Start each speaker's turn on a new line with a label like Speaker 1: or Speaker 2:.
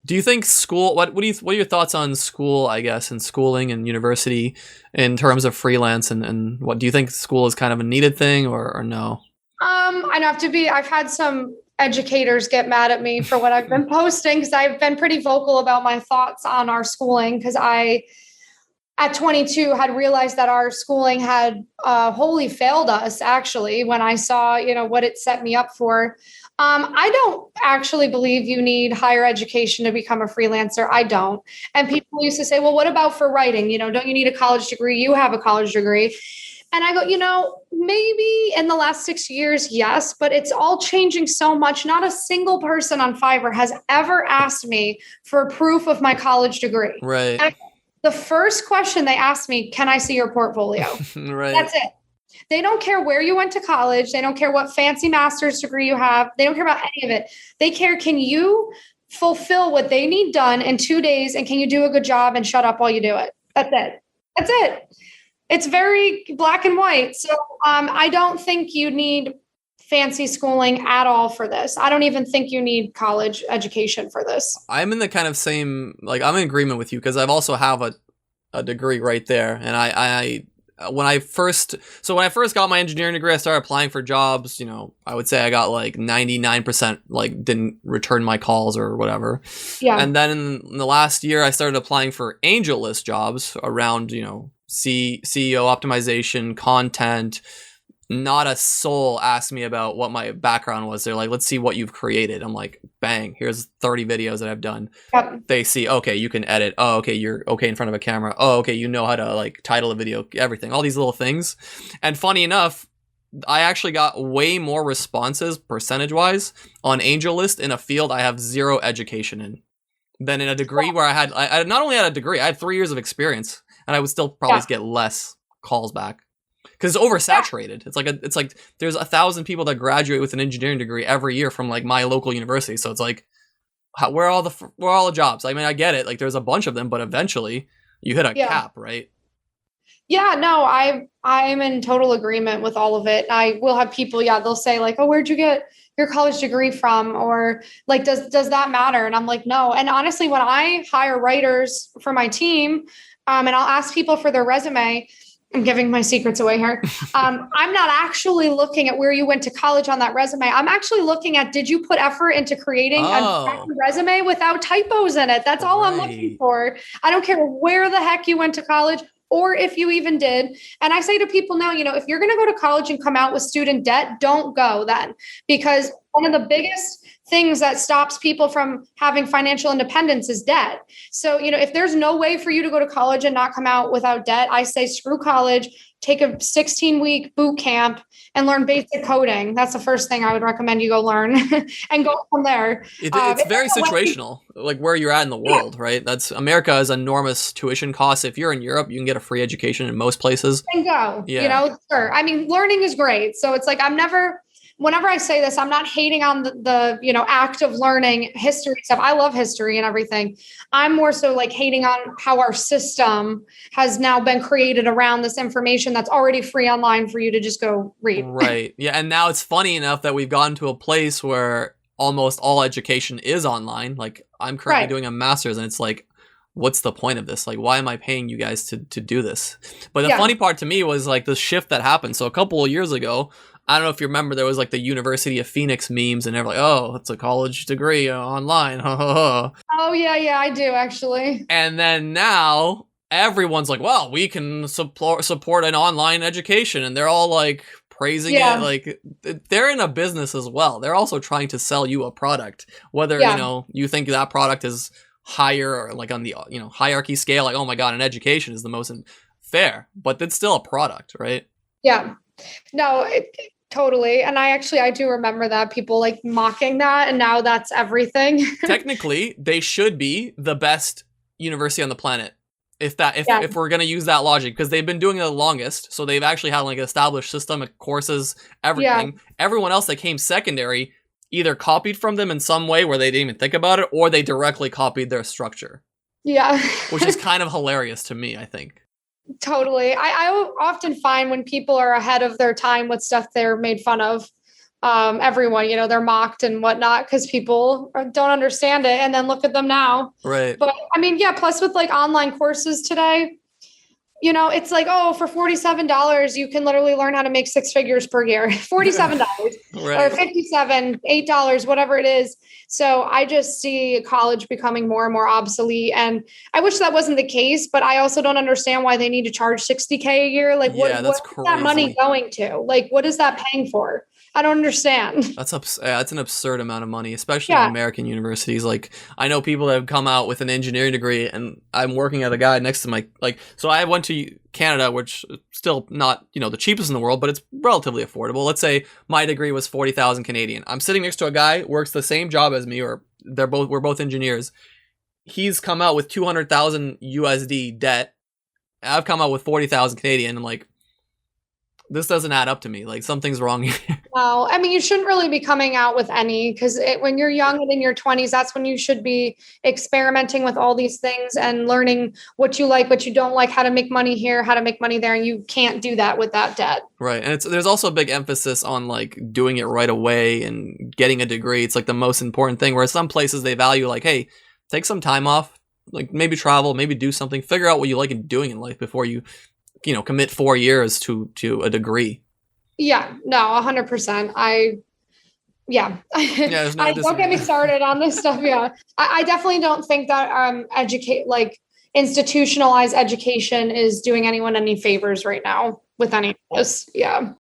Speaker 1: Do you think school? What are your thoughts on school? I guess and schooling and university in terms of freelance and what do you think school is kind of a needed thing or no?
Speaker 2: I'd have to be, I've had some educators get mad at me for what I've been posting because I've been pretty vocal about my thoughts on our schooling because I at 22 had realized that our schooling had wholly failed us actually when I saw what it set me up for. I don't actually believe you need higher education to become a freelancer. I don't. And people used to say, well, what about for writing? Don't you need a college degree? You have a college degree. And I go, maybe in the last 6 years, yes, but it's all changing so much. Not a single person on Fiverr has ever asked me for proof of my college degree.
Speaker 1: Right.
Speaker 2: The first question they asked me, can I see your portfolio?
Speaker 1: Right.
Speaker 2: That's it. They don't care where you went to college. They don't care what fancy master's degree you have. They don't care about any of it. They care, can you fulfill what they need done in 2 days? And can you do a good job and shut up while you do it? That's it. That's it. It's very black and white. So I don't think you need fancy schooling at all for this. I don't even think you need college education for this.
Speaker 1: I'm in the kind of same, like, I'm in agreement with you because I've also have a degree right there. And when I first got my engineering degree, I started applying for jobs. I would say I got like 99%, like didn't return my calls or whatever.
Speaker 2: Yeah.
Speaker 1: And then in the last year, I started applying for AngelList jobs around, SEO optimization, content. Not a soul asked me about what my background was. They're like, let's see what you've created. I'm like, bang, here's 30 videos that I've done.
Speaker 2: Yep.
Speaker 1: They see, okay, you can edit. Oh, okay, you're okay in front of a camera. Oh, okay, you know how to like title a video, everything, all these little things. And funny enough, I actually got way more responses percentage-wise on AngelList in a field I have zero education in than in a degree where I not only had a degree, I had 3 years of experience and I would still probably get less calls back. Because it's oversaturated. It's like there's 1,000 people that graduate with an engineering degree every year from like my local university. So it's like, where are all the jobs? I mean, I get it. Like there's a bunch of them, but eventually you hit a cap, right?
Speaker 2: Yeah, no, I'm in total agreement with all of it. I will have people, they'll say like, oh, where'd you get your college degree from? Or like, does that matter? And I'm like, no. And honestly, when I hire writers for my team, and I'll ask people for their resume, I'm giving my secrets away here. I'm not actually looking at where you went to college on that resume. I'm actually looking at, did you put effort into creating a resume without typos in it? That's all I'm looking for. I don't care where the heck you went to college or if you even did. And I say to people now, if you're going to go to college and come out with student debt, don't go then. Because one of the biggest things that stops people from having financial independence is debt. So, if there's no way for you to go to college and not come out without debt, I say screw college, take a 16-week boot camp and learn basic coding. That's the first thing I would recommend you go learn and go from there.
Speaker 1: It's very situational, like where you're at in the world, right? America has enormous tuition costs. If you're in Europe, you can get a free education in most places.
Speaker 2: And go, sure. I mean, learning is great. So it's like, whenever I say this, I'm not hating on the act of learning history stuff. I love history and everything. I'm more so like hating on how our system has now been created around this information that's already free online for you to just go read.
Speaker 1: Right. Yeah. And now it's funny enough that we've gotten to a place where almost all education is online. Like I'm currently doing a master's and it's like, what's the point of this? Like, why am I paying you guys to do this? But the funny part to me was like the shift that happened. So a couple of years ago, I don't know if you remember, there was like the University of Phoenix memes and they're like, oh, it's a college degree online.
Speaker 2: Oh, yeah, I do actually.
Speaker 1: And then now everyone's like, well, we can support an online education. And they're all like praising it. Like they're in a business as well. They're also trying to sell you a product, whether, you think that product is higher or like on the, hierarchy scale, like, oh my God, an education is the most fair, but it's still a product, right?
Speaker 2: Yeah. No, totally. And I do remember that people like mocking that. And now that's everything.
Speaker 1: Technically, they should be the best university on the planet. If we're going to use that logic, because they've been doing it the longest. So they've actually had like an established system of courses, everything. Yeah. Everyone else that came secondary either copied from them in some way where they didn't even think about it, or they directly copied their structure.
Speaker 2: Yeah.
Speaker 1: Which is kind of hilarious to me, I think.
Speaker 2: Totally. I often find when people are ahead of their time with stuff they're made fun of. everyone, they're mocked and whatnot because people don't understand it. And then look at them now.
Speaker 1: Right.
Speaker 2: But I mean, yeah, plus with like online courses today, it's like, oh, for $47, you can literally learn how to make six figures per year. $47
Speaker 1: right.
Speaker 2: or $57, $8, whatever it is. So I just see college becoming more and more obsolete. And I wish that wasn't the case, but I also don't understand why they need to charge $60K a year. Like, what is that money going to? Like, what is that paying for? I don't understand.
Speaker 1: That's an absurd amount of money, especially in American universities. Like, I know people that have come out with an engineering degree, and I'm working at a guy next to my, so I went to Canada, which is still not, the cheapest in the world, but it's relatively affordable. Let's say my degree was 40,000 Canadian. I'm sitting next to a guy who works the same job as me, or we're both engineers. He's come out with 200,000 USD debt. I've come out with 40,000 Canadian, and like, this doesn't add up to me. Like, something's wrong here.
Speaker 2: No, I mean, you shouldn't really be coming out with any, because when you're young and in your 20s, that's when you should be experimenting with all these things and learning what you like, what you don't like, how to make money here, how to make money there. And you can't do that with that debt.
Speaker 1: Right. And there's also a big emphasis on like doing it right away and getting a degree. It's like the most important thing, where some places they value like, hey, take some time off, like maybe travel, maybe do something, figure out what you like doing in life before you commit 4 years to a degree.
Speaker 2: Yeah, no, 100%. Don't get me started on this stuff. Yeah. I definitely don't think that institutionalized education is doing anyone any favors right now with any of this. Yeah.